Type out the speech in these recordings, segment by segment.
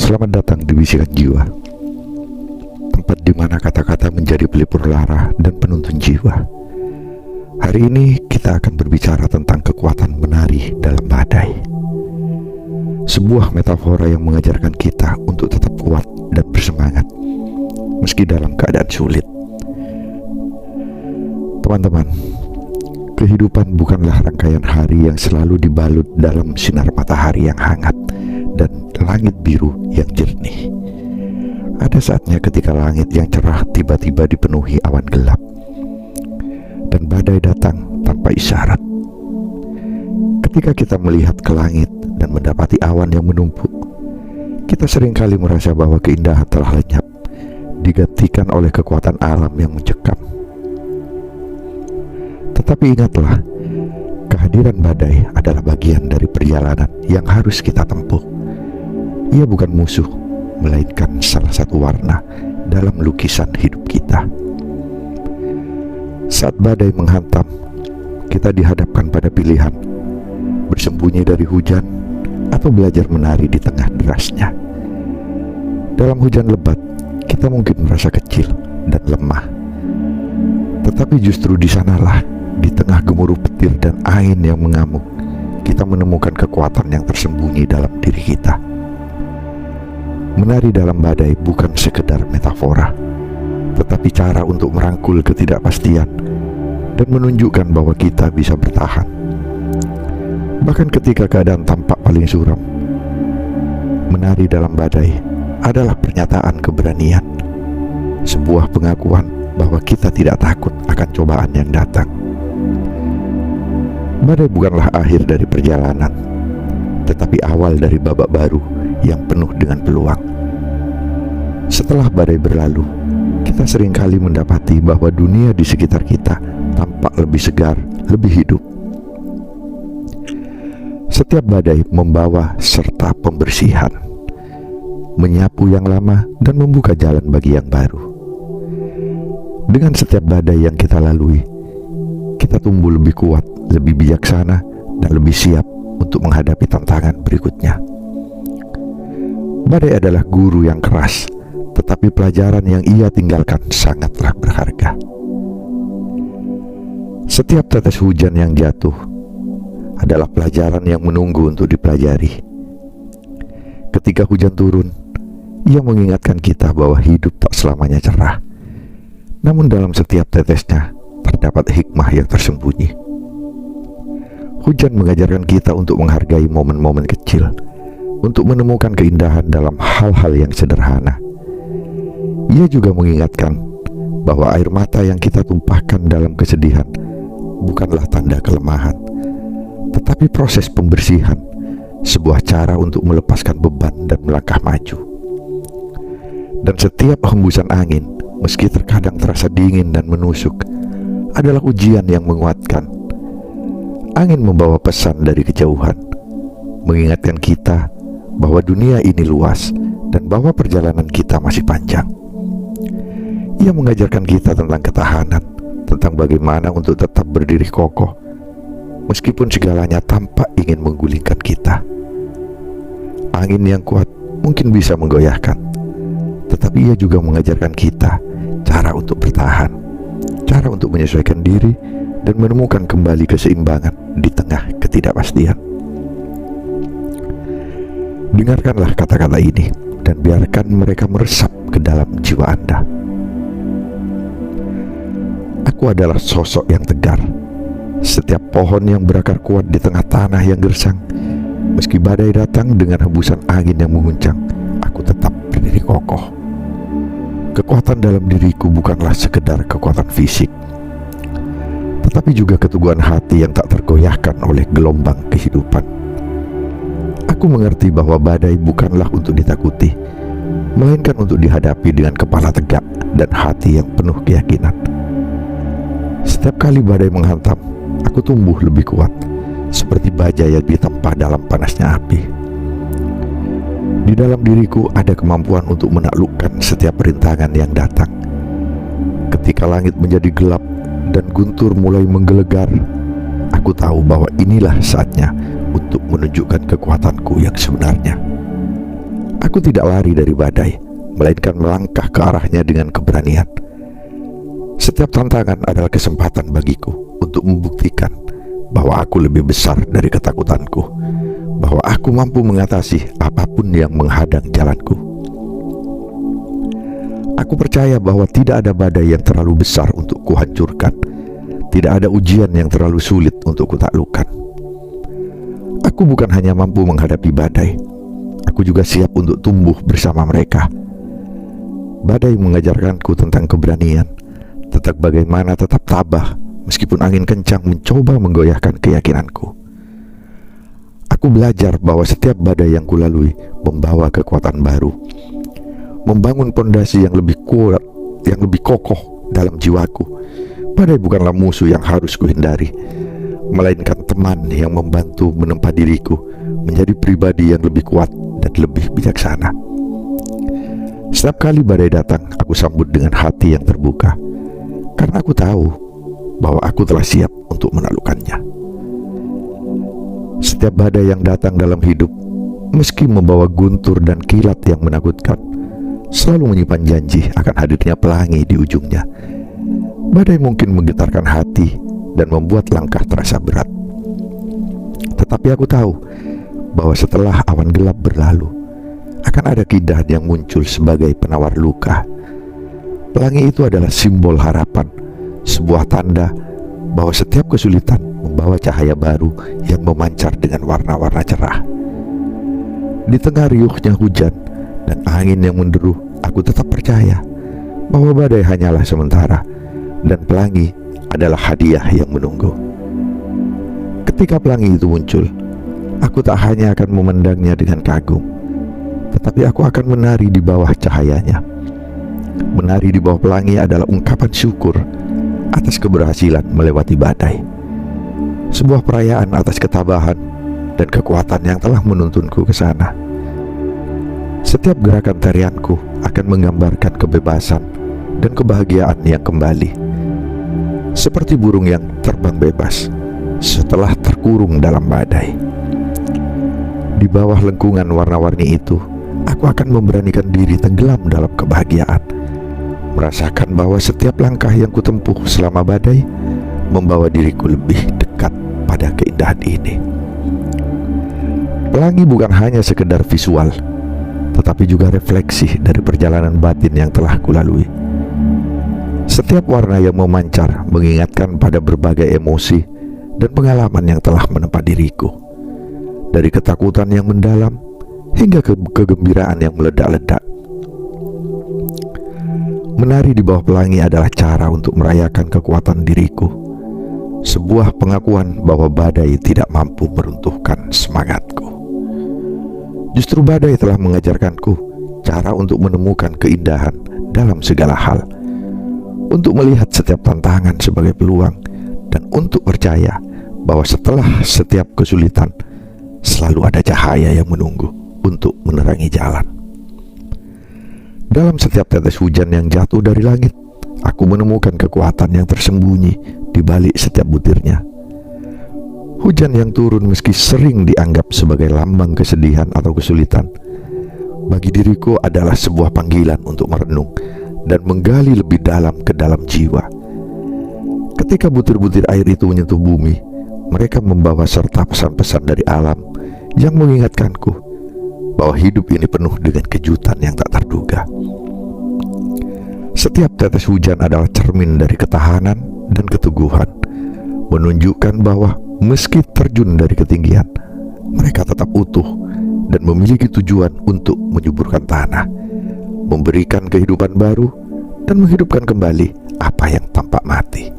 Selamat datang di Bisikan Jiwa, tempat di mana kata-kata menjadi pelipur lara dan penuntun jiwa. Hari ini kita akan berbicara tentang kekuatan menari dalam badai. Sebuah metafora yang mengajarkan kita untuk tetap kuat dan bersemangat, meski dalam keadaan sulit. Teman-teman, kehidupan bukanlah rangkaian hari yang selalu dibalut dalam sinar matahari yang hangat dan langit biru yang jernih. Ada saatnya ketika langit yang cerah tiba-tiba dipenuhi awan gelap dan badai datang tanpa isyarat. Ketika kita melihat ke langit dan mendapati awan yang menumpuk, kita seringkali merasa bahwa keindahan telah lenyap, digantikan oleh kekuatan alam yang mencekam. Tetapi ingatlah, kehadiran badai adalah bagian dari perjalanan yang harus kita tempuh. Ia bukan musuh, melainkan salah satu warna dalam lukisan hidup kita. Saat badai menghantam, kita dihadapkan pada pilihan: bersembunyi dari hujan atau belajar menari di tengah derasnya. Dalam hujan lebat, kita mungkin merasa kecil dan lemah. Tetapi justru di sanalah, di tengah gemuruh petir dan angin yang mengamuk, kita menemukan kekuatan yang tersembunyi dalam diri kita. Menari dalam badai bukan sekedar metafora, tetapi cara untuk merangkul ketidakpastian dan menunjukkan bahwa kita bisa bertahan. Bahkan ketika keadaan tampak paling suram, menari dalam badai adalah pernyataan keberanian, sebuah pengakuan bahwa kita tidak takut akan cobaan yang datang. Badai bukanlah akhir dari perjalanan, tetapi awal dari babak baru yang penuh dengan peluang. Setelah badai berlalu, kita seringkali mendapati bahwa dunia di sekitar kita tampak lebih segar, lebih hidup. Setiap badai membawa serta pembersihan, menyapu yang lama dan membuka jalan bagi yang baru. Dengan setiap badai yang kita lalui, kita tumbuh lebih kuat, lebih bijaksana, dan lebih siap untuk menghadapi tantangan berikutnya. Badai adalah guru yang keras, tetapi pelajaran yang ia tinggalkan sangatlah berharga. Setiap tetes hujan yang jatuh adalah pelajaran yang menunggu untuk dipelajari. Ketika hujan turun, ia mengingatkan kita bahwa hidup tak selamanya cerah. Namun dalam setiap tetesnya terdapat hikmah yang tersembunyi. Hujan mengajarkan kita untuk menghargai momen-momen kecil, untuk menemukan keindahan dalam hal-hal yang sederhana. Ia juga mengingatkan bahwa air mata yang kita tumpahkan dalam kesedihan bukanlah tanda kelemahan, tetapi proses pembersihan, sebuah cara untuk melepaskan beban dan melangkah maju. Dan setiap hembusan angin, meski terkadang terasa dingin dan menusuk, adalah ujian yang menguatkan. Angin membawa pesan dari kejauhan, mengingatkan kita bahwa dunia ini luas dan bahwa perjalanan kita masih panjang. Ia mengajarkan kita tentang ketahanan, tentang bagaimana untuk tetap berdiri kokoh, meskipun segalanya tampak ingin menggulingkan kita. Angin yang kuat mungkin bisa menggoyahkan, tetapi ia juga mengajarkan kita cara untuk bertahan, cara untuk menyesuaikan diri dan menemukan kembali keseimbangan di tengah ketidakpastian. Dengarkanlah kata-kata ini dan biarkan mereka meresap ke dalam jiwa Anda. Aku adalah sosok yang tegar, setiap pohon yang berakar kuat di tengah tanah yang gersang. Meski badai datang dengan hembusan angin yang menguncang, aku tetap berdiri kokoh. Kekuatan dalam diriku bukanlah sekedar kekuatan fisik, tetapi juga keteguhan hati yang tak tergoyahkan oleh gelombang kehidupan. Aku mengerti bahwa badai bukanlah untuk ditakuti, melainkan untuk dihadapi dengan kepala tegak dan hati yang penuh keyakinan. Setiap kali badai menghantam, aku tumbuh lebih kuat, seperti baja yang ditempa dalam panasnya api. Di dalam diriku ada kemampuan untuk menaklukkan setiap rintangan yang datang. Ketika langit menjadi gelap dan guntur mulai menggelegar, aku tahu bahwa inilah saatnya untuk menunjukkan kekuatanku yang sebenarnya. Aku tidak lari dari badai, melainkan melangkah ke arahnya dengan keberanian. Setiap tantangan adalah kesempatan bagiku untuk membuktikan bahwa aku lebih besar dari ketakutanku, bahwa aku mampu mengatasi apapun yang menghadang jalanku. Aku percaya bahwa tidak ada badai yang terlalu besar untuk kuhancurkan, tidak ada ujian yang terlalu sulit untuk kutaklukkan. Aku bukan hanya mampu menghadapi badai, aku juga siap untuk tumbuh bersama mereka. Badai mengajarkanku tentang keberanian, tentang bagaimana tetap tabah meskipun angin kencang mencoba menggoyahkan keyakinanku. Aku belajar bahwa setiap badai yang kulalui membawa kekuatan baru, membangun pondasi yang lebih kuat, yang lebih kokoh dalam jiwaku. Badai bukanlah musuh yang harus kuhindari, melainkan teman yang membantu menempa diriku menjadi pribadi yang lebih kuat dan lebih bijaksana. Setiap kali badai datang, aku sambut dengan hati yang terbuka, karena aku tahu bahwa aku telah siap untuk menaklukkannya. Setiap badai yang datang dalam hidup, meski membawa guntur dan kilat yang menakutkan, selalu menyimpan janji akan hadirnya pelangi di ujungnya. Badai mungkin menggetarkan hati dan membuat langkah terasa berat, tetapi aku tahu bahwa setelah awan gelap berlalu, akan ada keindahan yang muncul sebagai penawar luka. Pelangi itu adalah simbol harapan, sebuah tanda bahwa setiap kesulitan membawa cahaya baru yang memancar dengan warna-warna cerah. Di tengah riuhnya hujan dan angin yang menderu, aku tetap percaya bahwa badai hanyalah sementara dan pelangi adalah hadiah yang menunggu. Ketika pelangi itu muncul, aku tak hanya akan memandangnya dengan kagum, tetapi aku akan menari di bawah cahayanya. Menari di bawah pelangi adalah ungkapan syukur atas keberhasilan melewati badai, sebuah perayaan atas ketabahan dan kekuatan yang telah menuntunku ke sana. Setiap gerakan tarianku akan menggambarkan kebebasan dan kebahagiaan yang kembali, seperti burung yang terbang bebas setelah terkurung dalam badai. Di bawah lengkungan warna-warni itu, aku akan memberanikan diri tenggelam dalam kebahagiaan, merasakan bahwa setiap langkah yang kutempuh selama badai membawa diriku lebih dekat pada keindahan ini. Pelangi bukan hanya sekedar visual, tetapi juga refleksi dari perjalanan batin yang telah kulalui. Setiap warna yang memancar mengingatkan pada berbagai emosi dan pengalaman yang telah menempa diriku, dari ketakutan yang mendalam hingga kegembiraan yang meledak-ledak. Menari di bawah pelangi adalah cara untuk merayakan kekuatan diriku, sebuah pengakuan bahwa badai tidak mampu meruntuhkan semangatku. Justru badai telah mengajarkanku cara untuk menemukan keindahan dalam segala hal, untuk melihat setiap tantangan sebagai peluang, dan untuk percaya bahwa setelah setiap kesulitan selalu ada cahaya yang menunggu untuk menerangi jalan. Dalam setiap tetes hujan yang jatuh dari langit, aku menemukan kekuatan yang tersembunyi di balik setiap butirnya. Hujan yang turun meski sering dianggap sebagai lambang kesedihan atau kesulitan, bagi diriku adalah sebuah panggilan untuk merenung dan menggali lebih dalam ke dalam jiwa. Ketika butir-butir air itu menyentuh bumi, mereka membawa serta pesan-pesan dari alam yang mengingatkanku bahwa hidup ini penuh dengan kejutan yang tak terduga. Setiap tetes hujan adalah cermin dari ketahanan dan keteguhan, menunjukkan bahwa meski terjun dari ketinggian, mereka tetap utuh dan memiliki tujuan untuk menyuburkan tanah, memberikan kehidupan baru, dan menghidupkan kembali apa yang tampak mati.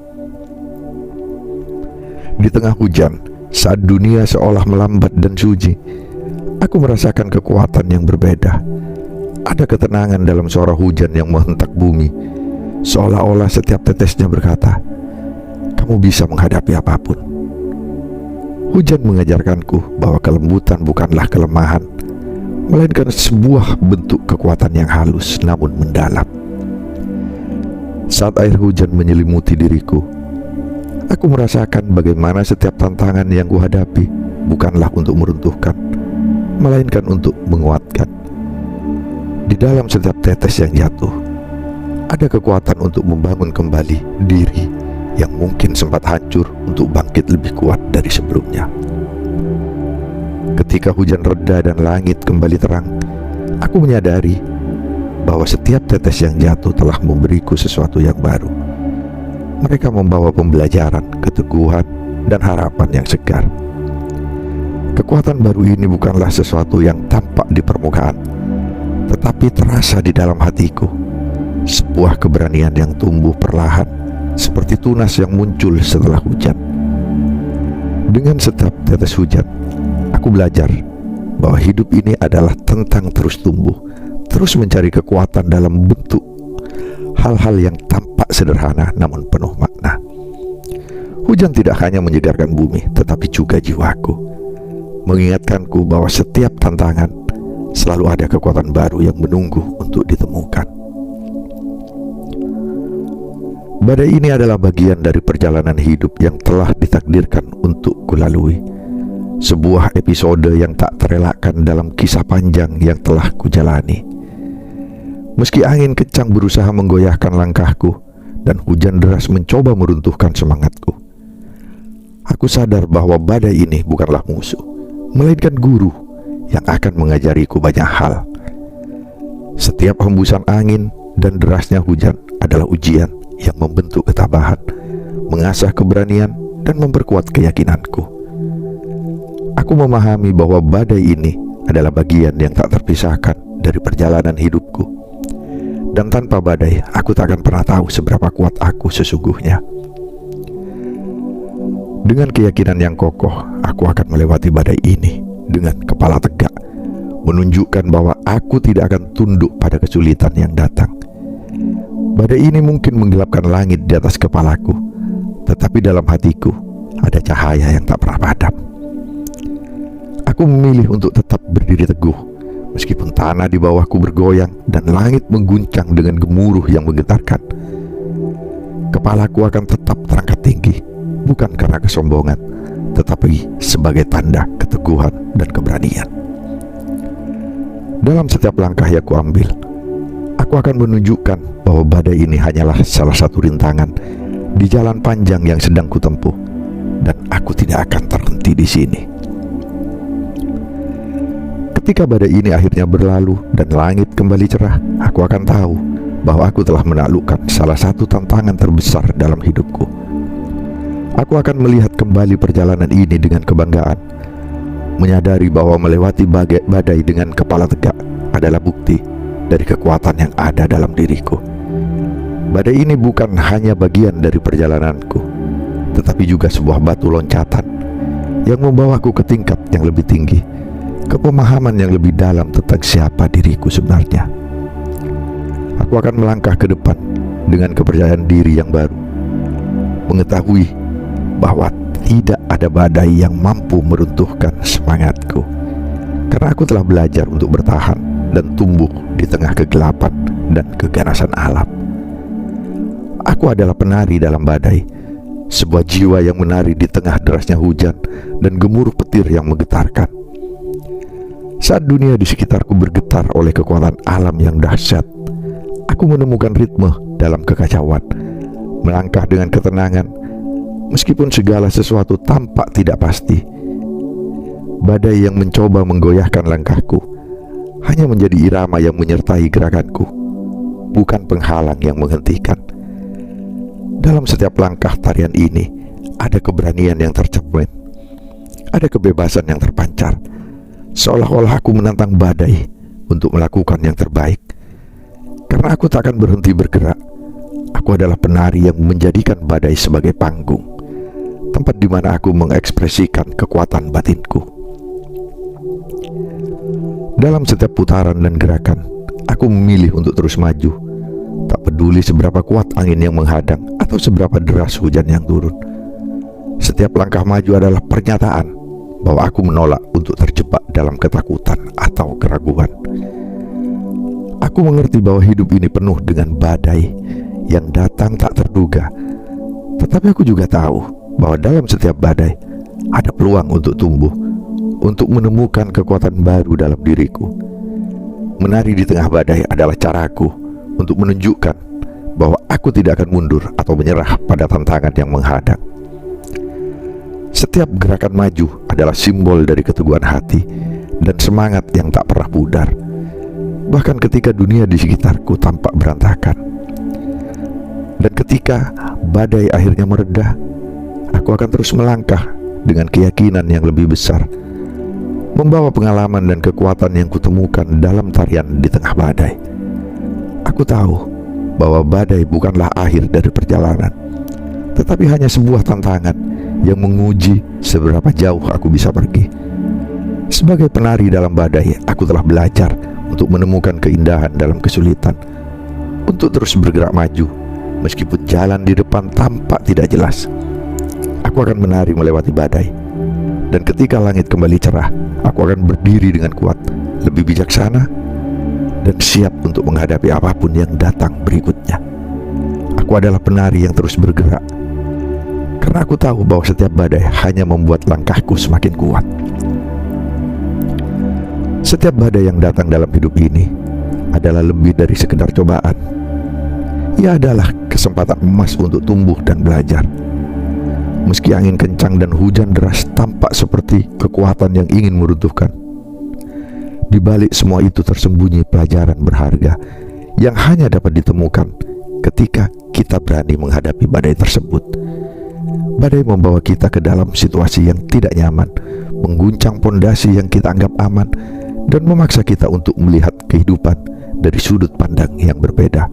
Di tengah hujan, saat dunia seolah melambat dan sunyi, aku merasakan kekuatan yang berbeda. Ada ketenangan dalam suara hujan yang menghentak bumi, seolah-olah setiap tetesnya berkata, "Kamu bisa menghadapi apapun." Hujan mengajarkanku bahwa kelembutan bukanlah kelemahan, melainkan sebuah bentuk kekuatan yang halus namun mendalam. Saat air hujan menyelimuti diriku, aku merasakan bagaimana setiap tantangan yang kuhadapi bukanlah untuk meruntuhkan, melainkan untuk menguatkan. Di dalam setiap tetes yang jatuh, ada kekuatan untuk membangun kembali diri yang mungkin sempat hancur untuk bangkit lebih kuat dari sebelumnya. Ketika hujan reda dan langit kembali terang, aku menyadari bahwa setiap tetes yang jatuh telah memberiku sesuatu yang baru. Mereka membawa pembelajaran, keteguhan, dan harapan yang segar. Kekuatan baru ini bukanlah sesuatu yang tampak di permukaan, tetapi terasa di dalam hatiku. Sebuah keberanian yang tumbuh perlahan, seperti tunas yang muncul setelah hujan. Dengan setiap tetes hujan, aku belajar bahwa hidup ini adalah tentang terus tumbuh, terus mencari kekuatan dalam bentuk hal-hal yang tampak sederhana namun penuh makna. Hujan tidak hanya menyegarkan bumi, tetapi juga jiwaku, mengingatkanku bahwa setiap tantangan selalu ada kekuatan baru yang menunggu untuk ditemukan. Badai ini adalah bagian dari perjalanan hidup yang telah ditakdirkan untuk kulalui. Sebuah episode yang tak terelakkan dalam kisah panjang yang telah kujalani. Meski angin kencang berusaha menggoyahkan langkahku dan hujan deras mencoba meruntuhkan semangatku, aku sadar bahwa badai ini bukanlah musuh, melainkan guru yang akan mengajariku banyak hal. Setiap hembusan angin dan derasnya hujan adalah ujian yang membentuk ketabahan, mengasah keberanian, dan memperkuat keyakinanku. Aku memahami bahwa badai ini adalah bagian yang tak terpisahkan dari perjalanan hidupku. Dan tanpa badai, aku tak akan pernah tahu seberapa kuat aku sesungguhnya. Dengan keyakinan yang kokoh, aku akan melewati badai ini dengan kepala tegak, menunjukkan bahwa aku tidak akan tunduk pada kesulitan yang datang. Badai ini mungkin menggelapkan langit di atas kepalaku, tetapi dalam hatiku ada cahaya yang tak pernah padam. Aku memilih untuk tetap berdiri teguh, meskipun tanah di bawahku bergoyang dan langit mengguncang dengan gemuruh yang menggetarkan. Kepalaku akan tetap terangkat tinggi, bukan karena kesombongan, tetapi sebagai tanda keteguhan dan keberanian. Dalam setiap langkah yang kuambil, aku akan menunjukkan bahwa badai ini hanyalah salah satu rintangan di jalan panjang yang sedang kutempuh, dan aku tidak akan terhenti di sini. Ketika badai ini akhirnya berlalu dan langit kembali cerah, aku akan tahu bahwa aku telah menaklukkan salah satu tantangan terbesar dalam hidupku. Aku akan melihat kembali perjalanan ini dengan kebanggaan, menyadari bahwa melewati badai dengan kepala tegak adalah bukti dari kekuatan yang ada dalam diriku. Badai ini bukan hanya bagian dari perjalananku, tetapi juga sebuah batu loncatan yang membawaku ke tingkat yang lebih tinggi, ke pemahaman yang lebih dalam tentang siapa diriku sebenarnya. Aku akan melangkah ke depan dengan kepercayaan diri yang baru, mengetahui bahwa tidak ada badai yang mampu meruntuhkan semangatku, karena aku telah belajar untuk bertahan dan tumbuh di tengah kegelapan dan keganasan alam. Aku adalah penari dalam badai, sebuah jiwa yang menari di tengah derasnya hujan dan gemuruh petir yang menggetarkan. Saat dunia di sekitarku bergetar oleh kekuatan alam yang dahsyat, aku menemukan ritme dalam kekacauan, melangkah dengan ketenangan, meskipun segala sesuatu tampak tidak pasti. Badai yang mencoba menggoyahkan langkahku hanya menjadi irama yang menyertai gerakanku, bukan penghalang yang menghentikan. Dalam setiap langkah tarian ini ada keberanian yang tercermin, ada kebebasan yang terpancar, seolah-olah aku menantang badai untuk melakukan yang terbaik. Karena aku tak akan berhenti bergerak, aku adalah penari yang menjadikan badai sebagai panggung, tempat di mana aku mengekspresikan kekuatan batinku. Dalam setiap putaran dan gerakan, aku memilih untuk terus maju, tak peduli seberapa kuat angin yang menghadang atau seberapa deras hujan yang turun. Setiap langkah maju adalah pernyataan bahwa aku menolak untuk terjebak dalam ketakutan atau keraguan. Aku mengerti bahwa hidup ini penuh dengan badai yang datang tak terduga, tetapi aku juga tahu bahwa dalam setiap badai ada peluang untuk tumbuh, untuk menemukan kekuatan baru dalam diriku. Menari di tengah badai adalah caraku untuk menunjukkan bahwa aku tidak akan mundur atau menyerah pada tantangan yang menghadang. Setiap gerakan maju adalah simbol dari keteguhan hati dan semangat yang tak pernah pudar, bahkan ketika dunia di sekitarku tampak berantakan. Dan ketika badai akhirnya mereda, aku akan terus melangkah dengan keyakinan yang lebih besar, membawa pengalaman dan kekuatan yang kutemukan dalam tarian di tengah badai. Aku tahu bahwa badai bukanlah akhir dari perjalanan, tetapi hanya sebuah tantangan yang menguji seberapa jauh aku bisa pergi. Sebagai penari dalam badai, aku telah belajar untuk menemukan keindahan dalam kesulitan, untuk terus bergerak maju meskipun jalan di depan tampak tidak jelas. Aku akan menari melewati badai, dan ketika langit kembali cerah, aku akan berdiri dengan kuat, lebih bijaksana, dan siap untuk menghadapi apapun yang datang berikutnya. Aku adalah penari yang terus bergerak, karena aku tahu bahwa setiap badai hanya membuat langkahku semakin kuat. Setiap badai yang datang dalam hidup ini adalah lebih dari sekedar cobaan. Ia adalah kesempatan emas untuk tumbuh dan belajar. Meski angin kencang dan hujan deras tampak seperti kekuatan yang ingin meruntuhkan, di balik semua itu tersembunyi pelajaran berharga yang hanya dapat ditemukan ketika kita berani menghadapi badai tersebut. Badai membawa kita ke dalam situasi yang tidak nyaman, mengguncang pondasi yang kita anggap aman, dan memaksa kita untuk melihat kehidupan dari sudut pandang yang berbeda.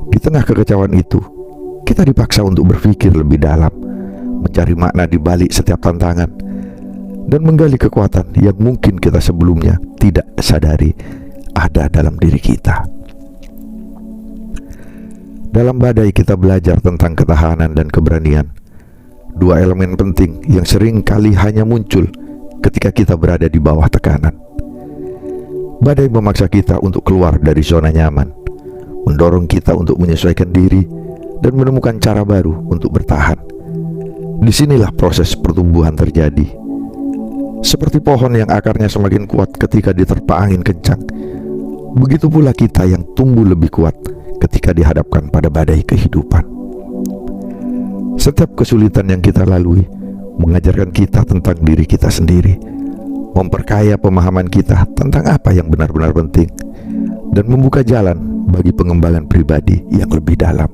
Di tengah kekecewaan itu, kita dipaksa untuk berpikir lebih dalam, mencari makna di balik setiap tantangan, dan menggali kekuatan yang mungkin kita sebelumnya tidak sadari ada dalam diri kita. Dalam badai kita belajar tentang ketahanan dan keberanian, dua elemen penting yang sering kali hanya muncul ketika kita berada di bawah tekanan. Badai memaksa kita untuk keluar dari zona nyaman, mendorong kita untuk menyesuaikan diri dan menemukan cara baru untuk bertahan. Disinilah proses pertumbuhan terjadi. Seperti pohon yang akarnya semakin kuat ketika diterpa angin kencang, begitu pula kita yang tumbuh lebih kuat ketika dihadapkan pada badai kehidupan. Setiap kesulitan yang kita lalui mengajarkan kita tentang diri kita sendiri, memperkaya pemahaman kita tentang apa yang benar-benar penting, dan membuka jalan bagi pengembangan pribadi yang lebih dalam.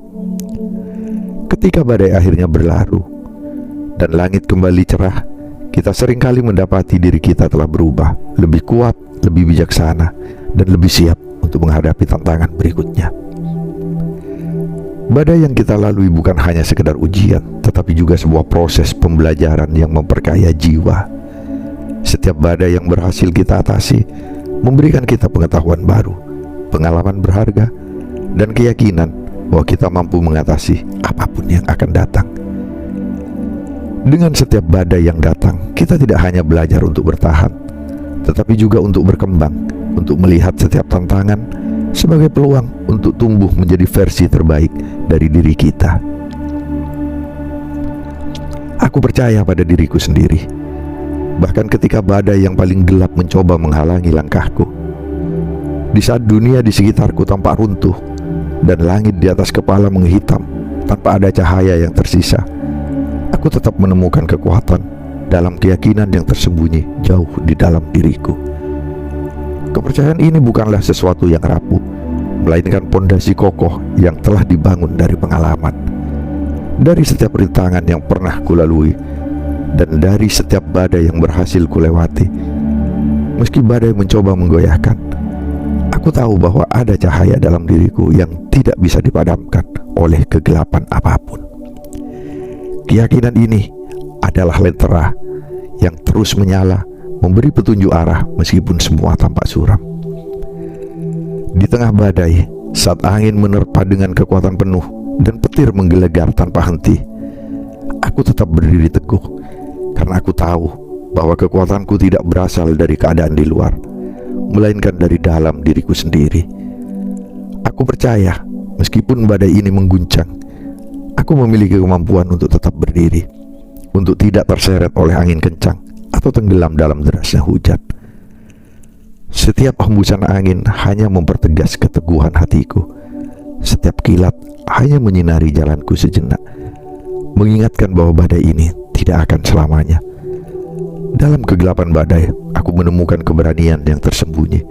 Ketika badai akhirnya berlalu dan langit kembali cerah, kita seringkali mendapati diri kita telah berubah, lebih kuat, lebih bijaksana, dan lebih siap untuk menghadapi tantangan berikutnya. Badai yang kita lalui bukan hanya sekedar ujian, tetapi juga sebuah proses pembelajaran yang memperkaya jiwa. Setiap badai yang berhasil kita atasi memberikan kita pengetahuan baru, pengalaman berharga, dan keyakinan bahwa kita mampu mengatasi apapun yang akan datang. Dengan setiap badai yang datang, kita tidak hanya belajar untuk bertahan, tetapi juga untuk berkembang, untuk melihat setiap tantangan sebagai peluang untuk tumbuh menjadi versi terbaik dari diri kita. Aku percaya pada diriku sendiri, bahkan ketika badai yang paling gelap mencoba menghalangi langkahku. Di saat dunia di sekitarku tampak runtuh dan langit di atas kepala menghitam tanpa ada cahaya yang tersisa, aku tetap menemukan kekuatan dalam keyakinan yang tersembunyi jauh di dalam diriku. Kepercayaan ini bukanlah sesuatu yang rapuh, melainkan pondasi kokoh yang telah dibangun dari pengalaman, dari setiap rintangan yang pernah kulalui, dan dari setiap badai yang berhasil kulewati. Meski badai mencoba menggoyahkan, aku tahu bahwa ada cahaya dalam diriku yang tidak bisa dipadamkan oleh kegelapan apapun. Keyakinan ini adalah lentera yang terus menyala, memberi petunjuk arah meskipun semua tampak suram. Di tengah badai, saat angin menerpa dengan kekuatan penuh dan petir menggelegar tanpa henti, aku tetap berdiri teguh, karena aku tahu bahwa kekuatanku tidak berasal dari keadaan di luar, melainkan dari dalam diriku sendiri. Aku percaya, meskipun badai ini mengguncang, aku memiliki kemampuan untuk tetap berdiri, untuk tidak terseret oleh angin kencang atau tenggelam dalam derasnya hujan. Setiap hembusan angin hanya mempertegas keteguhan hatiku. Setiap kilat hanya menyinari jalanku sejenak, mengingatkan bahwa badai ini tidak akan selamanya. Dalam kegelapan badai, aku menemukan keberanian yang tersembunyi.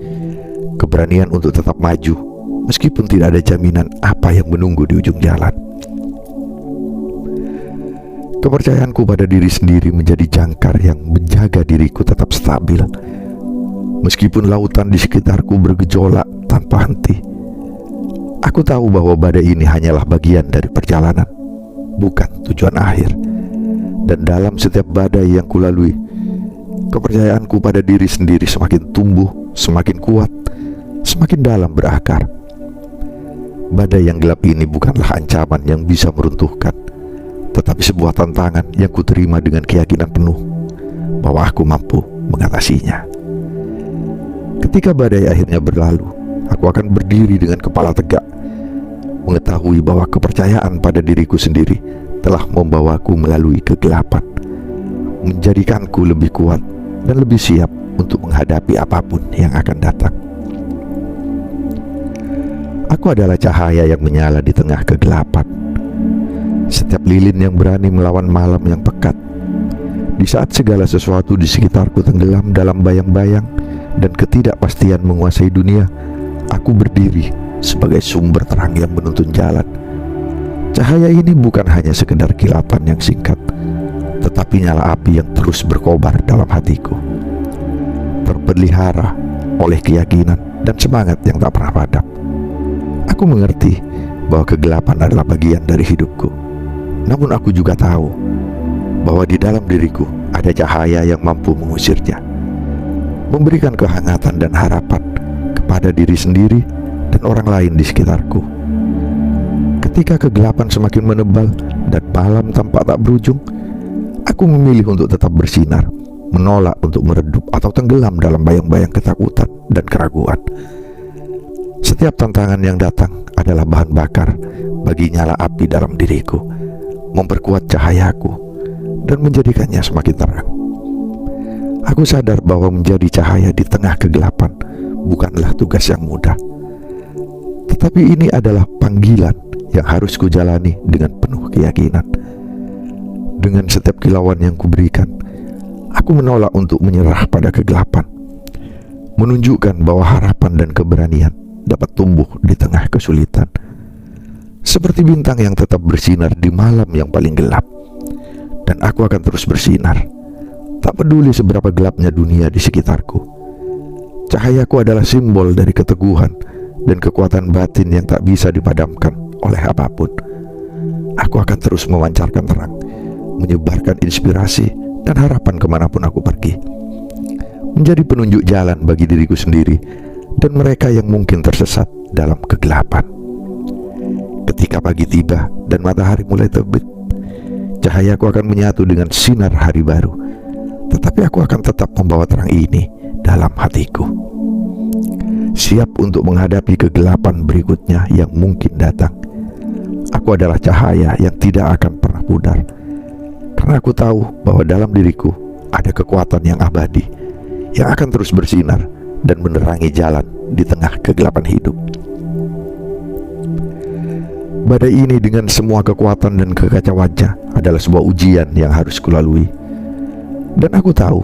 Keberanian untuk tetap maju, meskipun tidak ada jaminan apa yang menunggu di ujung jalan. Kepercayaanku pada diri sendiri menjadi jangkar yang menjaga diriku tetap stabil. Meskipun lautan di sekitarku bergejolak tanpa henti, aku tahu bahwa badai ini hanyalah bagian dari perjalanan, bukan tujuan akhir. Dan dalam setiap badai yang kulalui, kepercayaanku pada diri sendiri semakin tumbuh, semakin kuat, semakin dalam berakar. Badai yang gelap ini bukanlah ancaman yang bisa meruntuhkan, tetapi sebuah tantangan yang kuterima dengan keyakinan penuh bahwa aku mampu mengatasinya. Ketika badai akhirnya berlalu, aku akan berdiri dengan kepala tegak, mengetahui bahwa kepercayaan pada diriku sendiri telah membawaku melalui kegelapan, menjadikanku lebih kuat dan lebih siap untuk menghadapi apapun yang akan datang. Aku adalah cahaya yang menyala di tengah kegelapan. Setiap lilin yang berani melawan malam yang pekat. Di saat segala sesuatu di sekitarku tenggelam dalam bayang-bayang dan ketidakpastian menguasai dunia, aku berdiri sebagai sumber terang yang menuntun jalan. Cahaya ini bukan hanya sekedar kilatan yang singkat, tetapi nyala api yang terus berkobar dalam hatiku, terpelihara oleh keyakinan dan semangat yang tak pernah padam. Aku mengerti bahwa kegelapan adalah bagian dari hidupku. Namun aku juga tahu bahwa di dalam diriku ada cahaya yang mampu mengusirnya, memberikan kehangatan dan harapan kepada diri sendiri dan orang lain di sekitarku. Ketika kegelapan semakin menebal dan malam tampak tak berujung, aku memilih untuk tetap bersinar, menolak untuk meredup atau tenggelam dalam bayang-bayang ketakutan dan keraguan. Setiap tantangan yang datang adalah bahan bakar bagi nyala api dalam diriku, memperkuat cahayaku dan menjadikannya semakin terang. Aku sadar bahwa menjadi cahaya di tengah kegelapan bukanlah tugas yang mudah, tetapi ini adalah panggilan yang harus kujalani dengan penuh keyakinan. Dengan setiap kilauan yang kuberikan, aku menolak untuk menyerah pada kegelapan, menunjukkan bahwa harapan dan keberanian dapat tumbuh di tengah kesulitan, seperti bintang yang tetap bersinar di malam yang paling gelap. Dan aku akan terus bersinar, tak peduli seberapa gelapnya dunia di sekitarku. Cahayaku adalah simbol dari keteguhan dan kekuatan batin yang tak bisa dipadamkan oleh apapun. Aku akan terus memancarkan terang, menyebarkan inspirasi dan harapan kemanapun aku pergi, menjadi penunjuk jalan bagi diriku sendiri dan mereka yang mungkin tersesat dalam kegelapan. Ketika pagi tiba dan matahari mulai terbit, cahayaku akan menyatu dengan sinar hari baru, tetapi aku akan tetap membawa terang ini dalam hatiku, siap untuk menghadapi kegelapan berikutnya yang mungkin datang. Aku adalah cahaya yang tidak akan pernah pudar, karena aku tahu bahwa dalam diriku ada kekuatan yang abadi yang akan terus bersinar dan menerangi jalan di tengah kegelapan hidup. Badai ini dengan semua kekuatan dan kekacauannya adalah sebuah ujian yang harus kulalui, dan aku tahu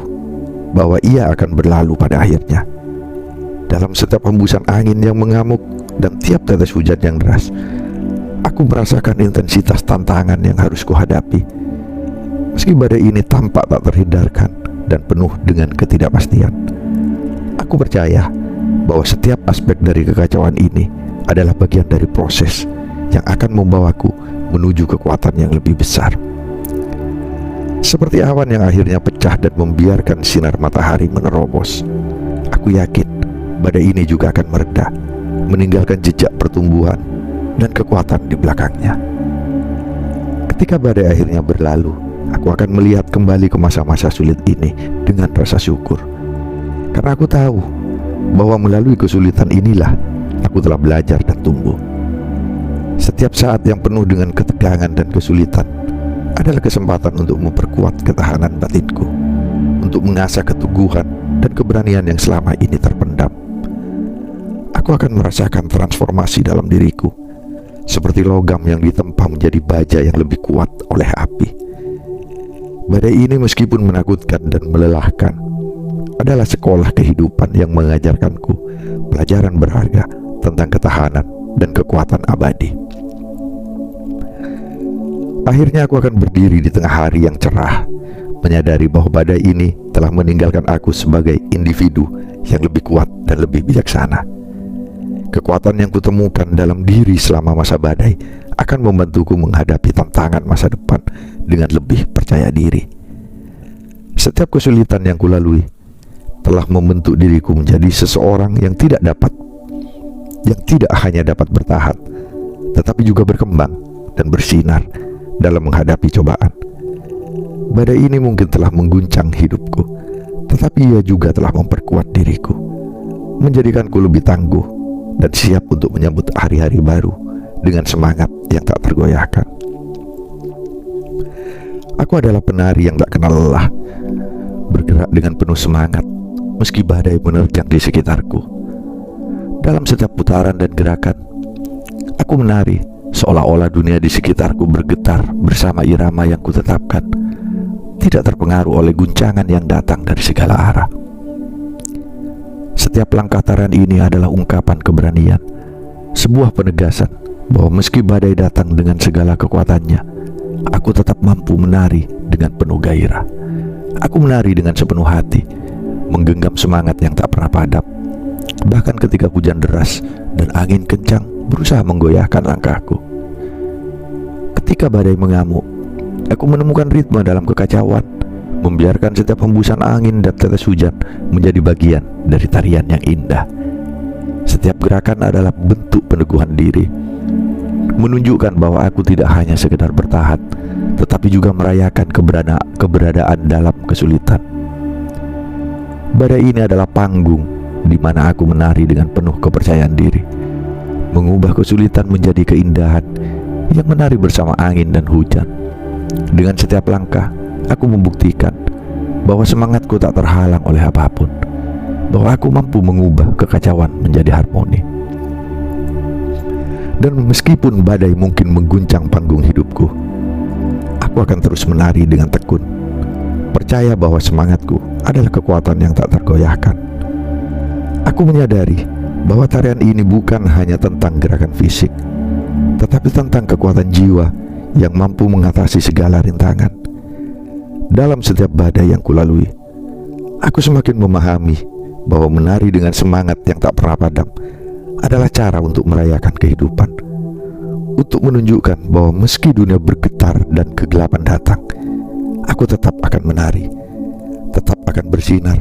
bahwa ia akan berlalu pada akhirnya. Dalam setiap hembusan angin yang mengamuk dan tiap tetes hujan yang deras, aku merasakan intensitas tantangan yang harus kuhadapi. Meski badai ini tampak tak terhindarkan dan penuh dengan ketidakpastian, aku percaya bahwa setiap aspek dari kekacauan ini adalah bagian dari proses yang akan membawaku menuju kekuatan yang lebih besar. Seperti awan yang akhirnya pecah dan membiarkan sinar matahari menerobos, aku yakin badai ini juga akan mereda, meninggalkan jejak pertumbuhan dan kekuatan di belakangnya. Ketika badai akhirnya berlalu, aku akan melihat kembali ke masa-masa sulit ini dengan rasa syukur, karena aku tahu bahwa melalui kesulitan inilah aku telah belajar dan tumbuh. Setiap saat yang penuh dengan ketegangan dan kesulitan adalah kesempatan untuk memperkuat ketahanan batinku, untuk mengasah keteguhan dan keberanian yang selama ini terpendam. Aku akan merasakan transformasi dalam diriku, seperti logam yang ditempa menjadi baja yang lebih kuat oleh api. Badai ini meskipun menakutkan dan melelahkan, adalah sekolah kehidupan yang mengajarkanku pelajaran berharga tentang ketahanan dan kekuatan abadi. Akhirnya aku akan berdiri di tengah hari yang cerah, menyadari bahwa badai ini telah meninggalkan aku sebagai individu yang lebih kuat dan lebih bijaksana. Kekuatan yang kutemukan dalam diri selama masa badai akan membantuku menghadapi tantangan masa depan dengan lebih percaya diri. Setiap kesulitan yang kulalui telah membentuk diriku menjadi seseorang yang tidak hanya dapat bertahan, tetapi juga berkembang dan bersinar dalam menghadapi cobaan. Badai ini mungkin telah mengguncang hidupku, tetapi ia juga telah memperkuat diriku, menjadikanku lebih tangguh dan siap untuk menyambut hari-hari baru dengan semangat yang tak tergoyahkan. Aku adalah penari yang tak kenal lelah, bergerak dengan penuh semangat meski badai menerjang di sekitarku. Dalam setiap putaran dan gerakan, aku menari seolah-olah dunia di sekitarku bergetar bersama irama yang kutetapkan, tidak terpengaruh oleh guncangan yang datang dari segala arah. Setiap langkah tarian ini adalah ungkapan keberanian, sebuah penegasan bahwa meski badai datang dengan segala kekuatannya, aku tetap mampu menari dengan penuh gairah. Aku menari dengan sepenuh hati, menggenggam semangat yang tak pernah padam, bahkan ketika hujan deras dan angin kencang berusaha menggoyahkan langkahku. Ketika badai mengamuk, aku menemukan ritme dalam kekacauan, membiarkan setiap hembusan angin dan tetes hujan menjadi bagian dari tarian yang indah. Setiap gerakan adalah bentuk peneguhan diri, menunjukkan bahwa aku tidak hanya sekedar bertahan, tetapi juga merayakan keberadaan dalam kesulitan. Badai ini adalah panggung di mana aku menari dengan penuh kepercayaan diri, mengubah kesulitan menjadi keindahan yang menari bersama angin dan hujan. Dengan setiap langkah, aku membuktikan bahwa semangatku tak terhalang oleh apapun, bahwa aku mampu mengubah kekacauan menjadi harmoni. Dan meskipun badai mungkin mengguncang panggung hidupku, aku akan terus menari dengan tekun, percaya bahwa semangatku adalah kekuatan yang tak tergoyahkan. Aku menyadari bahwa tarian ini bukan hanya tentang gerakan fisik, tetapi tentang kekuatan jiwa yang mampu mengatasi segala rintangan. Dalam setiap badai yang kulalui, aku semakin memahami bahwa menari dengan semangat yang tak pernah padam adalah cara untuk merayakan kehidupan, untuk menunjukkan bahwa meski dunia bergetar dan kegelapan datang, aku tetap akan menari, tetap akan bersinar,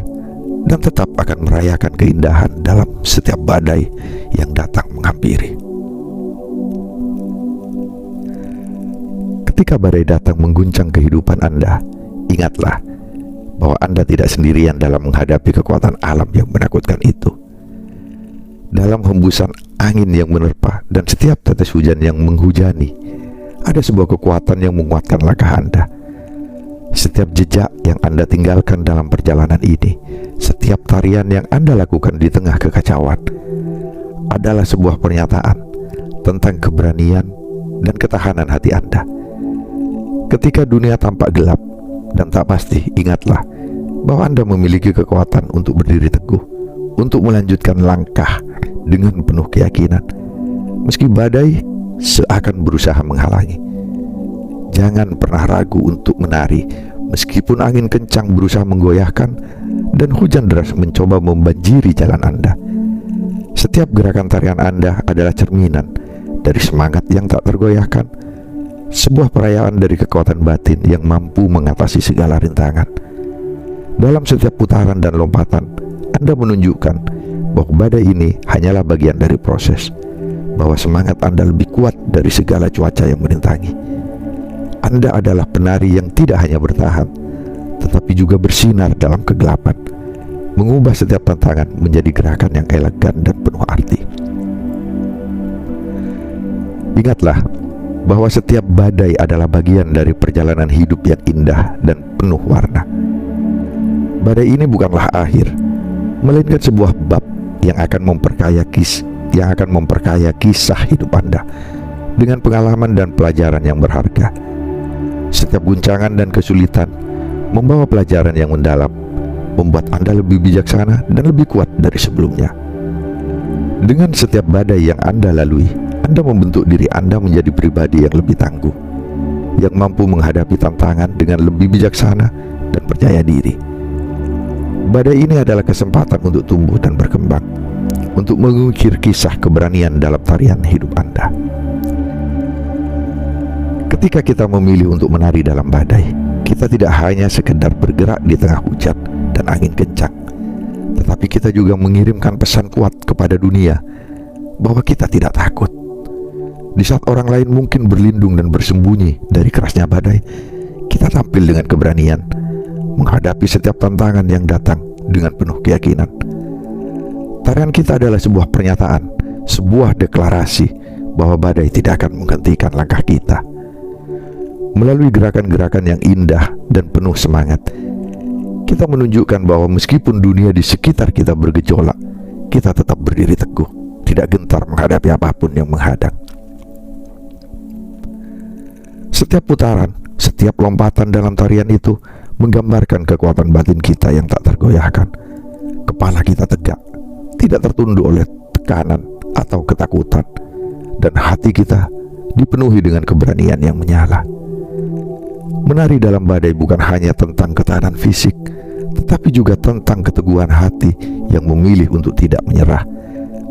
dan tetap akan merayakan keindahan dalam setiap badai yang datang menghampiri. Ketika badai datang mengguncang kehidupan Anda, ingatlah bahwa Anda tidak sendirian dalam menghadapi kekuatan alam yang menakutkan itu. Dalam hembusan angin yang menerpa dan setiap tetes hujan yang menghujani, ada sebuah kekuatan yang menguatkan langkah Anda. Setiap jejak yang Anda tinggalkan dalam perjalanan ini, setiap tarian yang Anda lakukan di tengah kekacauan, adalah sebuah pernyataan tentang keberanian dan ketahanan hati Anda. Ketika dunia tampak gelap dan tak pasti, ingatlah bahwa Anda memiliki kekuatan untuk berdiri teguh, untuk melanjutkan langkah dengan penuh keyakinan, meski badai seakan berusaha menghalangi. Jangan pernah ragu untuk menari, meskipun angin kencang berusaha menggoyahkan dan hujan deras mencoba membanjiri jalan Anda. Setiap gerakan tarian Anda adalah cerminan dari semangat yang tak tergoyahkan, sebuah perayaan dari kekuatan batin yang mampu mengatasi segala rintangan. Dalam setiap putaran dan lompatan, Anda menunjukkan bahwa badai ini hanyalah bagian dari proses, bahwa semangat Anda lebih kuat dari segala cuaca yang menintangi. Anda adalah penari yang tidak hanya bertahan, tetapi juga bersinar dalam kegelapan, mengubah setiap tantangan menjadi gerakan yang elegan dan penuh arti. Ingatlah bahwa setiap badai adalah bagian dari perjalanan hidup yang indah dan penuh warna. Badai ini bukanlah akhir, melainkan sebuah bab yang akan memperkaya kisah hidup Anda dengan pengalaman dan pelajaran yang berharga. Setiap guncangan dan kesulitan membawa pelajaran yang mendalam, membuat Anda lebih bijaksana dan lebih kuat dari sebelumnya. Dengan setiap badai yang Anda lalui, Anda membentuk diri Anda menjadi pribadi yang lebih tangguh, yang mampu menghadapi tantangan dengan lebih bijaksana dan percaya diri. Badai ini adalah kesempatan untuk tumbuh dan berkembang, untuk mengukir kisah keberanian dalam tarian hidup Anda. Ketika kita memilih untuk menari dalam badai, kita tidak hanya sekedar bergerak di tengah hujan dan angin kencang, tetapi kita juga mengirimkan pesan kuat kepada dunia bahwa kita tidak takut. Di saat orang lain mungkin berlindung dan bersembunyi dari kerasnya badai, kita tampil dengan keberanian menghadapi setiap tantangan yang datang dengan penuh keyakinan. Tarian kita adalah sebuah pernyataan, sebuah deklarasi bahwa badai tidak akan menghentikan langkah kita. Melalui gerakan-gerakan yang indah dan penuh semangat, kita menunjukkan bahwa meskipun dunia di sekitar kita bergejolak, kita tetap berdiri teguh, tidak gentar menghadapi apapun yang menghadang. Setiap putaran, setiap lompatan dalam tarian itu menggambarkan kekuatan batin kita yang tak tergoyahkan. Kepala kita tegak, tidak tertunduk oleh tekanan atau ketakutan, dan hati kita dipenuhi dengan keberanian yang menyala. Menari dalam badai bukan hanya tentang ketahanan fisik, tetapi juga tentang keteguhan hati yang memilih untuk tidak menyerah,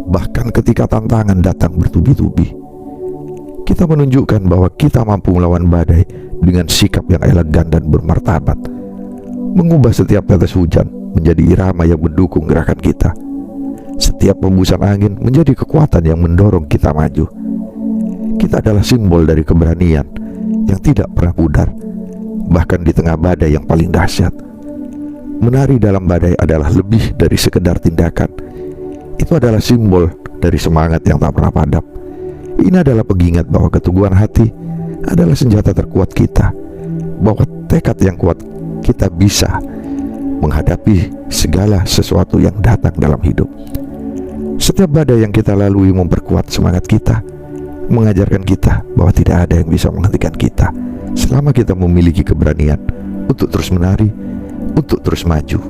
bahkan ketika tantangan datang bertubi-tubi. Kita menunjukkan bahwa kita mampu melawan badai dengan sikap yang elegan dan bermartabat, mengubah setiap tetes hujan menjadi irama yang mendukung gerakan kita, setiap hembusan angin menjadi kekuatan yang mendorong kita maju. Kita adalah simbol dari keberanian yang tidak pernah pudar, bahkan di tengah badai yang paling dahsyat. Menari dalam badai adalah lebih dari sekedar tindakan. Itu adalah simbol dari semangat yang tak pernah padam. Ini adalah pengingat bahwa keteguhan hati adalah senjata terkuat kita, bahwa tekad yang kuat kita bisa menghadapi segala sesuatu yang datang dalam hidup. Setiap badai yang kita lalui memperkuat semangat kita, mengajarkan kita bahwa tidak ada yang bisa menghentikan kita selama kita memiliki keberanian untuk terus menari, untuk terus maju.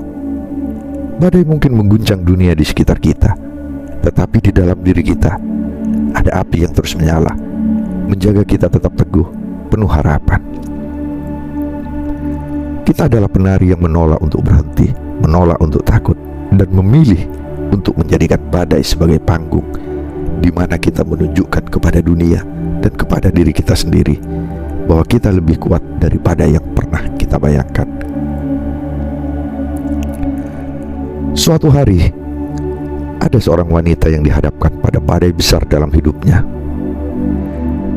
Badai mungkin mengguncang dunia di sekitar kita, tetapi di dalam diri kita ada api yang terus menyala, menjaga kita tetap teguh, penuh harapan. Kita adalah penari yang menolak untuk berhenti, menolak untuk takut, dan memilih untuk menjadikan badai sebagai panggung di mana kita menunjukkan kepada dunia dan kepada diri kita sendiri bahwa kita lebih kuat daripada yang pernah kita bayangkan. Suatu hari, ada seorang wanita yang dihadapkan pada badai besar dalam hidupnya.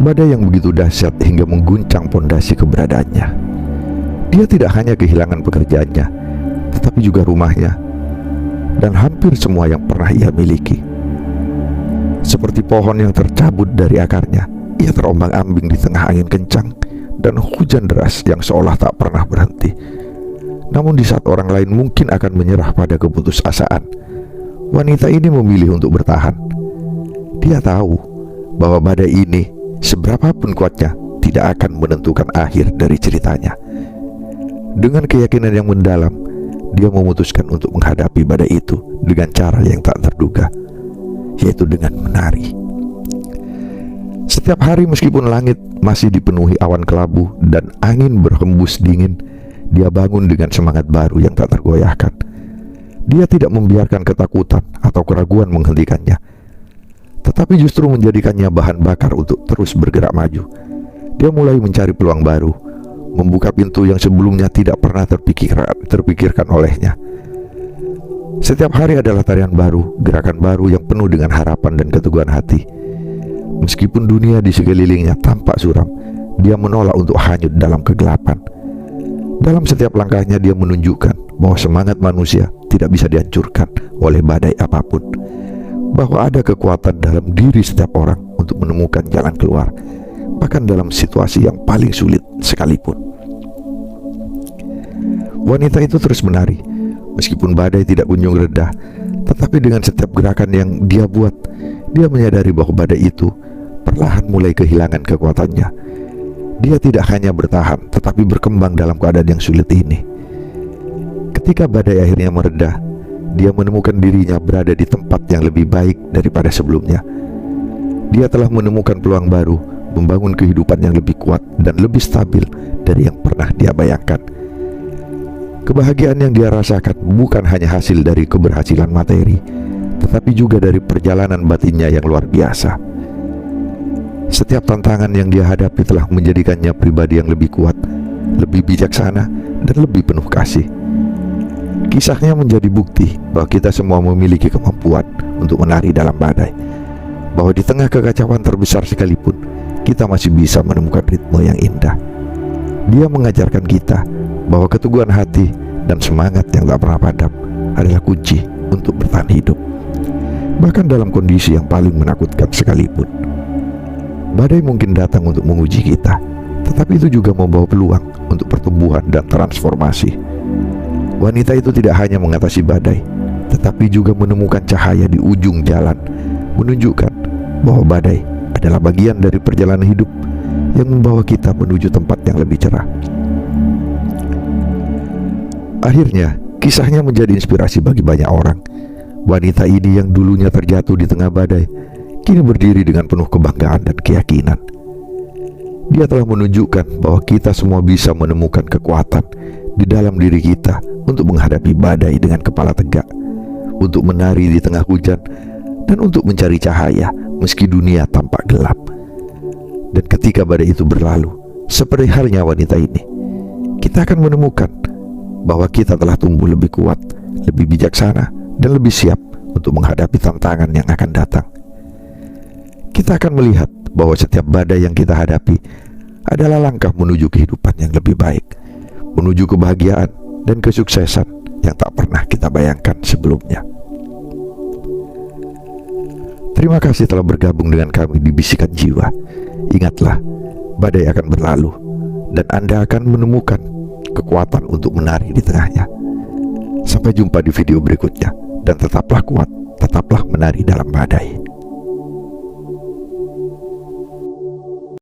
Badai yang begitu dahsyat hingga mengguncang pondasi keberadaannya. Dia tidak hanya kehilangan pekerjaannya, tetapi juga rumahnya dan hampir semua yang pernah ia miliki. Seperti pohon yang tercabut dari akarnya, ia terombang-ambing di tengah angin kencang dan hujan deras yang seolah tak pernah berhenti. Namun di saat orang lain mungkin akan menyerah pada keputusasaan, wanita ini memilih untuk bertahan. Dia tahu bahwa badai ini, seberapapun kuatnya, tidak akan menentukan akhir dari ceritanya. Dengan keyakinan yang mendalam, dia memutuskan untuk menghadapi badai itu dengan cara yang tak terduga, yaitu dengan menari. Setiap hari meskipun langit masih dipenuhi awan kelabu dan angin berhembus dingin, dia bangun dengan semangat baru yang tak tergoyahkan. Dia tidak membiarkan ketakutan atau keraguan menghentikannya, tetapi justru menjadikannya bahan bakar untuk terus bergerak maju. Dia mulai mencari peluang baru, membuka pintu yang sebelumnya tidak pernah terpikirkan olehnya. Setiap hari adalah tarian baru, gerakan baru yang penuh dengan harapan dan keteguhan hati. Meskipun dunia di sekelilingnya tampak suram, dia menolak untuk hanyut dalam kegelapan. Dalam setiap langkahnya dia menunjukkan bahwa semangat manusia tidak bisa dihancurkan oleh badai apapun, bahwa ada kekuatan dalam diri setiap orang untuk menemukan jalan keluar, bahkan dalam situasi yang paling sulit sekalipun. Wanita itu terus menari, Meskipun badai tidak kunjung reda, tetapi dengan setiap gerakan yang dia buat, dia menyadari bahwa badai itu perlahan mulai kehilangan kekuatannya. Dia tidak hanya bertahan, tetapi berkembang dalam keadaan yang sulit ini. Ketika badai akhirnya mereda, dia menemukan dirinya berada di tempat yang lebih baik daripada sebelumnya. Dia telah menemukan peluang baru, membangun kehidupan yang lebih kuat dan lebih stabil dari yang pernah dia bayangkan. Kebahagiaan yang dia rasakan bukan hanya hasil dari keberhasilan materi, tetapi juga dari perjalanan batinnya yang luar biasa. Setiap tantangan yang dia hadapi telah menjadikannya pribadi yang lebih kuat, lebih bijaksana, dan lebih penuh kasih. Kisahnya menjadi bukti bahwa kita semua memiliki kemampuan untuk menari dalam badai, bahwa di tengah kekacauan terbesar sekalipun, kita masih bisa menemukan ritme yang indah. Dia mengajarkan kita bahwa keteguhan hati dan semangat yang tak pernah padam adalah kunci untuk bertahan hidup, bahkan dalam kondisi yang paling menakutkan sekalipun. Badai mungkin datang untuk menguji kita, tetapi itu juga membawa peluang untuk pertumbuhan dan transformasi. Wanita itu tidak hanya mengatasi badai, tetapi juga menemukan cahaya di ujung jalan, menunjukkan bahwa badai adalah bagian dari perjalanan hidup yang membawa kita menuju tempat yang lebih cerah. Akhirnya, kisahnya menjadi inspirasi bagi banyak orang. Wanita ini yang dulunya terjatuh di tengah badai, kini berdiri dengan penuh kebanggaan dan keyakinan. Dia telah menunjukkan bahwa kita semua bisa menemukan kekuatan di dalam diri kita untuk menghadapi badai dengan kepala tegak, untuk menari di tengah hujan, dan untuk mencari cahaya meski dunia tampak gelap. Dan ketika badai itu berlalu, seperti halnya wanita ini, kita akan menemukan bahwa kita telah tumbuh lebih kuat, lebih bijaksana, dan lebih siap untuk menghadapi tantangan yang akan datang. Kita akan melihat bahwa setiap badai yang kita hadapi adalah langkah menuju kehidupan yang lebih baik, menuju kebahagiaan dan kesuksesan yang tak pernah kita bayangkan sebelumnya. Terima kasih telah bergabung dengan kami di Bisikan Jiwa. Ingatlah, badai akan berlalu, dan Anda akan menemukan kekuatan untuk menari di tengahnya. Sampai jumpa di video berikutnya, dan tetaplah kuat, tetaplah menari dalam badai.